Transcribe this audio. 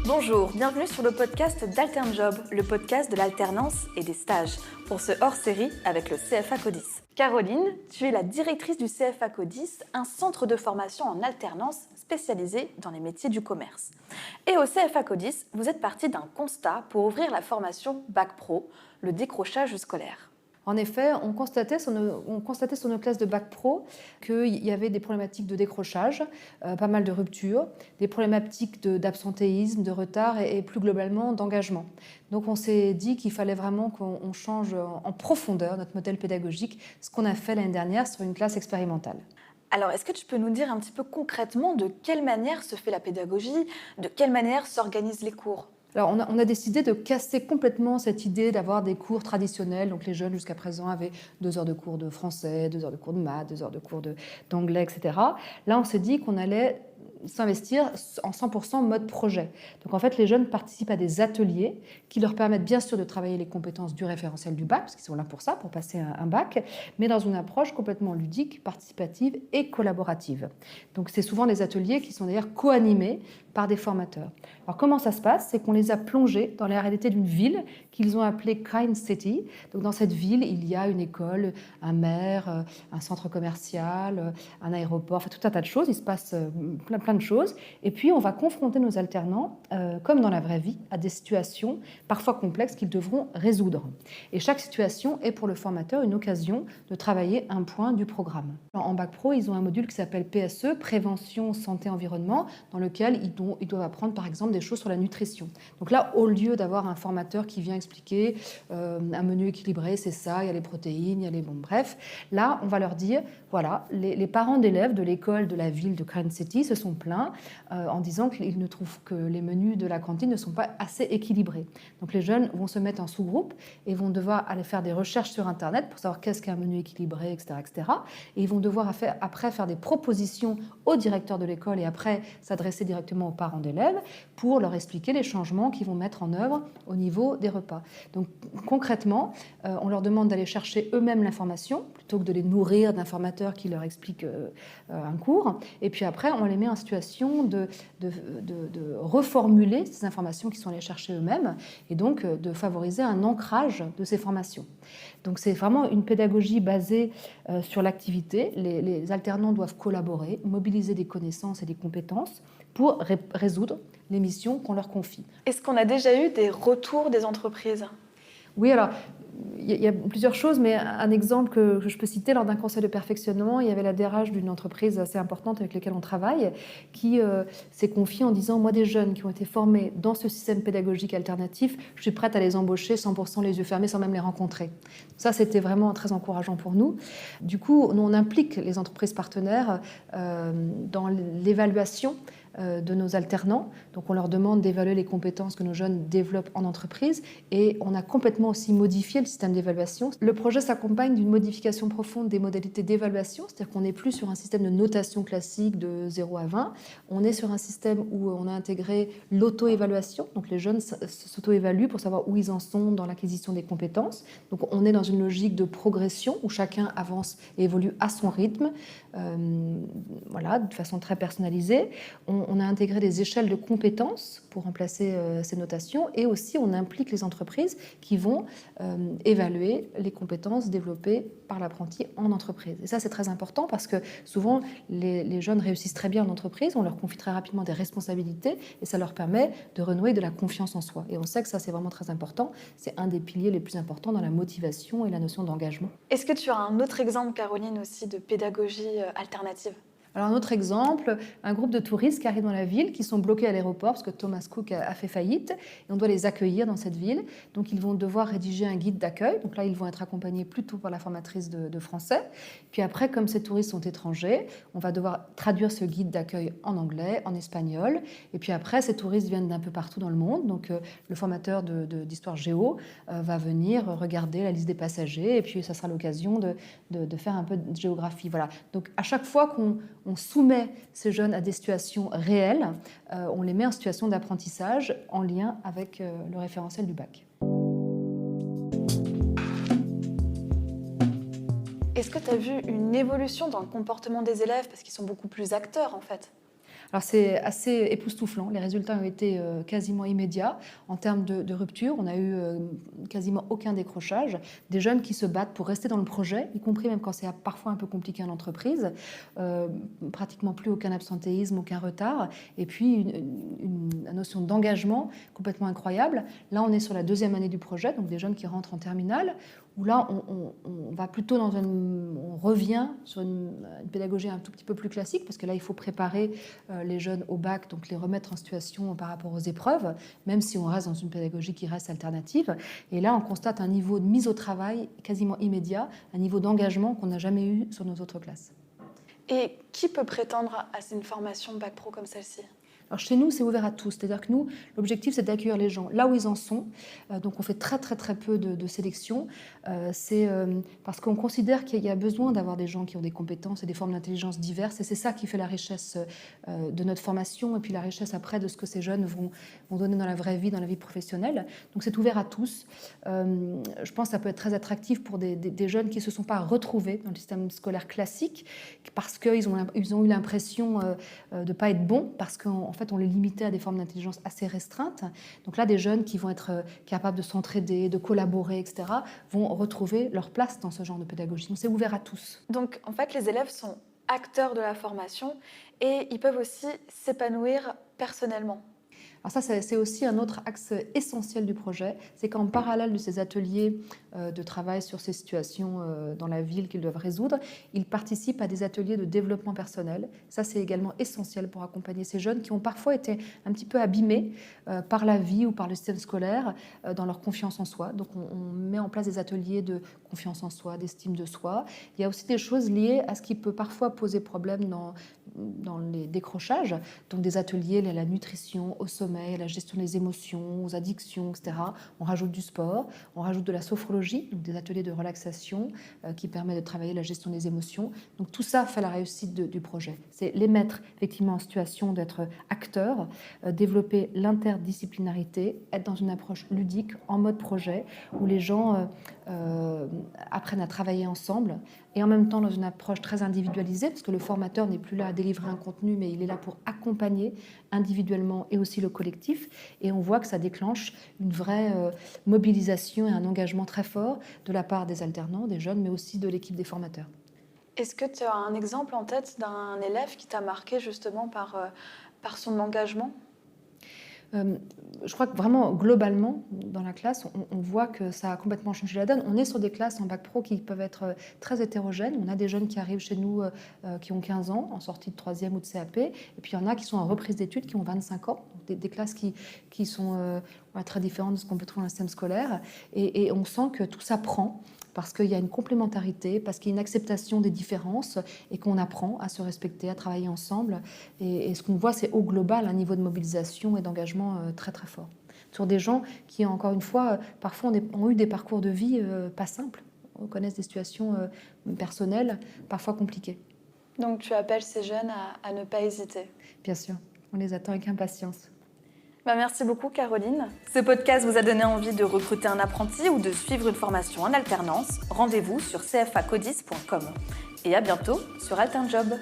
Bonjour, bienvenue sur le podcast d'AlternJob, le podcast de l'alternance et des stages, pour ce hors-série avec le CFA Codis. Caroline, tu es la directrice du CFA Codis, un centre de formation en alternance spécialisé dans les métiers du commerce. Et au CFA Codis, vous êtes partie d'un constat pour ouvrir la formation Bac Pro, le décrochage scolaire. En effet, on constatait sur nos classes de Bac Pro qu'il y avait des problématiques de décrochage, pas mal de ruptures, des problématiques d'absentéisme, de retard et plus globalement d'engagement. Donc on s'est dit qu'il fallait vraiment qu'on change en profondeur notre modèle pédagogique, ce qu'on a fait l'année dernière sur une classe expérimentale. Alors, est-ce que tu peux nous dire un petit peu concrètement de quelle manière se fait la pédagogie, de quelle manière s'organisent les cours ? Alors, on a décidé de casser complètement cette idée d'avoir des cours traditionnels. Donc, les jeunes, jusqu'à présent, avaient 2 heures de cours de français, 2 heures de cours de maths, 2 heures de cours d'anglais, etc. Là, on s'est dit qu'on allait s'investir en 100% mode projet. Donc en fait, les jeunes participent à des ateliers qui leur permettent bien sûr de travailler les compétences du référentiel du bac, parce qu'ils sont là pour ça, pour passer un bac, mais dans une approche complètement ludique, participative et collaborative. Donc c'est souvent des ateliers qui sont d'ailleurs co-animés par des formateurs. Alors comment ça se passe ? C'est qu'on les a plongés dans la réalité d'une ville qu'ils ont appelée Kind City. Donc dans cette ville, il y a une école, un maire, un centre commercial, un aéroport, enfin tout un tas de choses. Il se passe plein de choses. Et puis on va confronter nos alternants, comme dans la vraie vie, à des situations parfois complexes qu'ils devront résoudre. Et chaque situation est pour le formateur une occasion de travailler un point du programme. En Bac Pro, ils ont un module qui s'appelle PSE, Prévention, Santé, Environnement, dans lequel ils doivent apprendre par exemple des choses sur la nutrition. Donc là, au lieu d'avoir un formateur qui vient expliquer un menu équilibré, c'est ça, il y a les protéines, il y a les... Bon, bref, là, on va leur dire, voilà, les parents d'élèves de l'école de la ville de Kind City se sont plaints en disant qu'ils ne trouvent que les menus de la cantine ne sont pas assez équilibrés. Donc les jeunes vont se mettre en sous-groupe et vont devoir aller faire des recherches sur Internet pour savoir qu'est-ce qu'un menu équilibré, etc., etc. Et ils vont devoir après faire des propositions au directeur de l'école et après s'adresser directement aux parents d'élèves pour leur expliquer les changements qu'ils vont mettre en œuvre au niveau des repas. Donc concrètement, on leur demande d'aller chercher eux-mêmes l'information plutôt que de les nourrir d'informateurs qui leur expliquent un cours. Et puis après, on les met en situation de reformuler ces informations qu'ils sont allés chercher eux-mêmes et donc de favoriser un ancrage de ces formations. Donc c'est vraiment une pédagogie basée sur l'activité. Les alternants doivent collaborer, mobiliser des connaissances et des compétences pour résoudre les missions qu'on leur confie. Est-ce qu'on a déjà eu des retours des entreprises ? Oui, alors, il y a plusieurs choses, mais un exemple que je peux citer, lors d'un conseil de perfectionnement, il y avait la DRH d'une entreprise assez importante avec laquelle on travaille qui s'est confiée en disant « Moi, des jeunes qui ont été formés dans ce système pédagogique alternatif, je suis prête à les embaucher 100% les yeux fermés sans même les rencontrer. » Ça, c'était vraiment très encourageant pour nous. Du coup, on implique les entreprises partenaires dans l'évaluation de nos alternants. Donc on leur demande d'évaluer les compétences que nos jeunes développent en entreprise et on a complètement aussi modifié le système d'évaluation. Le projet s'accompagne d'une modification profonde des modalités d'évaluation, c'est-à-dire qu'on n'est plus sur un système de notation classique de 0 à 20, on est sur un système où on a intégré l'auto-évaluation, donc les jeunes s'auto-évaluent pour savoir où ils en sont dans l'acquisition des compétences. Donc on est dans une logique de progression où chacun avance et évolue à son rythme, voilà, de façon très personnalisée. On a intégré des échelles de compétences pour remplacer ces notations et aussi on implique les entreprises qui vont évaluer les compétences développées par l'apprenti en entreprise. Et ça, c'est très important parce que souvent, les jeunes réussissent très bien en entreprise, on leur confie très rapidement des responsabilités et ça leur permet de renouer de la confiance en soi. Et on sait que ça, c'est vraiment très important. C'est un des piliers les plus importants dans la motivation et la notion d'engagement. Est-ce que tu as un autre exemple, Caroline, aussi de pédagogie alternative ? Alors un autre exemple, un groupe de touristes qui arrivent dans la ville, qui sont bloqués à l'aéroport parce que Thomas Cook a fait faillite et on doit les accueillir dans cette ville. Donc ils vont devoir rédiger un guide d'accueil. Donc là, ils vont être accompagnés plutôt par la formatrice de français. Puis après, comme ces touristes sont étrangers, on va devoir traduire ce guide d'accueil en anglais, en espagnol. Et puis après, ces touristes viennent d'un peu partout dans le monde. Donc le formateur d'histoire géo va venir regarder la liste des passagers et puis ça sera l'occasion de faire un peu de géographie. Voilà. Donc à chaque fois qu'on soumet ces jeunes à des situations réelles, on les met en situation d'apprentissage en lien avec le référentiel du bac. Est-ce que tu as vu une évolution dans le comportement des élèves parce qu'ils sont beaucoup plus acteurs en fait ? Alors c'est assez époustouflant, les résultats ont été quasiment immédiats. En termes de rupture, on a eu quasiment aucun décrochage. Des jeunes qui se battent pour rester dans le projet, y compris même quand c'est parfois un peu compliqué en entreprise. Pratiquement plus aucun absentéisme, aucun retard. Et puis une notion d'engagement complètement incroyable. Là, on est sur la 2e année du projet, donc des jeunes qui rentrent en terminale, où là, on va plutôt on revient sur une pédagogie un tout petit peu plus classique, parce que là, il faut préparer les jeunes au bac, donc les remettre en situation par rapport aux épreuves, même si on reste dans une pédagogie qui reste alternative. Et là, on constate un niveau de mise au travail quasiment immédiat, un niveau d'engagement qu'on n'a jamais eu sur nos autres classes. Et qui peut prétendre à une formation Bac Pro comme celle-ci ? Alors chez nous, c'est ouvert à tous. C'est-à-dire que nous, l'objectif, c'est d'accueillir les gens là où ils en sont. Donc on fait très peu de sélection. C'est parce qu'on considère qu'il y a besoin d'avoir des gens qui ont des compétences et des formes d'intelligence diverses. Et c'est ça qui fait la richesse de notre formation et puis la richesse après de ce que ces jeunes vont donner dans la vraie vie, dans la vie professionnelle. Donc c'est ouvert à tous. Je pense que ça peut être très attractif pour des jeunes qui ne se sont pas retrouvés dans le système scolaire classique parce qu'ils ont eu l'impression de ne pas être bons, parce qu'en fait, on les limitait à des formes d'intelligence assez restreintes. Donc là, des jeunes qui vont être capables de s'entraider, de collaborer, etc., vont retrouver leur place dans ce genre de pédagogie. Donc c'est ouvert à tous. Donc en fait, les élèves sont acteurs de la formation et ils peuvent aussi s'épanouir personnellement. Alors ça, c'est aussi un autre axe essentiel du projet, c'est qu'en parallèle de ces ateliers de travail sur ces situations dans la ville qu'ils doivent résoudre, ils participent à des ateliers de développement personnel. Ça, c'est également essentiel pour accompagner ces jeunes qui ont parfois été un petit peu abîmés par la vie ou par le système scolaire dans leur confiance en soi. Donc on met en place des ateliers de confiance en soi, d'estime de soi. Il y a aussi des choses liées à ce qui peut parfois poser problème dans les décrochages, donc des ateliers à la nutrition, au sommeil, à la gestion des émotions, aux addictions, etc. On rajoute du sport, on rajoute de la sophrologie, donc des ateliers de relaxation qui permettent de travailler la gestion des émotions. Donc tout ça fait la réussite du projet. C'est les mettre effectivement en situation d'être acteurs, développer l'interdisciplinarité, être dans une approche ludique, en mode projet, où les gens apprennent à travailler ensemble et en même temps dans une approche très individualisée, parce que le formateur n'est plus là à délivrer un contenu, mais il est là pour accompagner individuellement et aussi le collectif. Et on voit que ça déclenche une vraie mobilisation et un engagement très fort de la part des alternants, des jeunes, mais aussi de l'équipe des formateurs. Est-ce que tu as un exemple en tête d'un élève qui t'a marqué justement par son engagement ? Je crois que vraiment, globalement, dans la classe, on voit que ça a complètement changé la donne. On est sur des classes en bac pro qui peuvent être très hétérogènes. On a des jeunes qui arrivent chez nous qui ont 15 ans, en sortie de 3e ou de CAP. Et puis, il y en a qui sont en reprise d'études, qui ont 25 ans. Donc des classes qui sont très différentes de ce qu'on peut trouver dans le système scolaire. Et on sent que tout ça prend, parce qu'il y a une complémentarité, parce qu'il y a une acceptation des différences et qu'on apprend à se respecter, à travailler ensemble. Et ce qu'on voit, c'est au global un niveau de mobilisation et d'engagement très très fort. Sur des gens qui, encore une fois, parfois ont eu des parcours de vie pas simples, connaissent des situations personnelles parfois compliquées. Donc tu appelles ces jeunes à ne pas hésiter. Bien sûr, on les attend avec impatience. Merci beaucoup Caroline. Ce podcast vous a donné envie de recruter un apprenti ou de suivre une formation en alternance. Rendez-vous sur cfacodis.com. Et à bientôt sur AlternJob.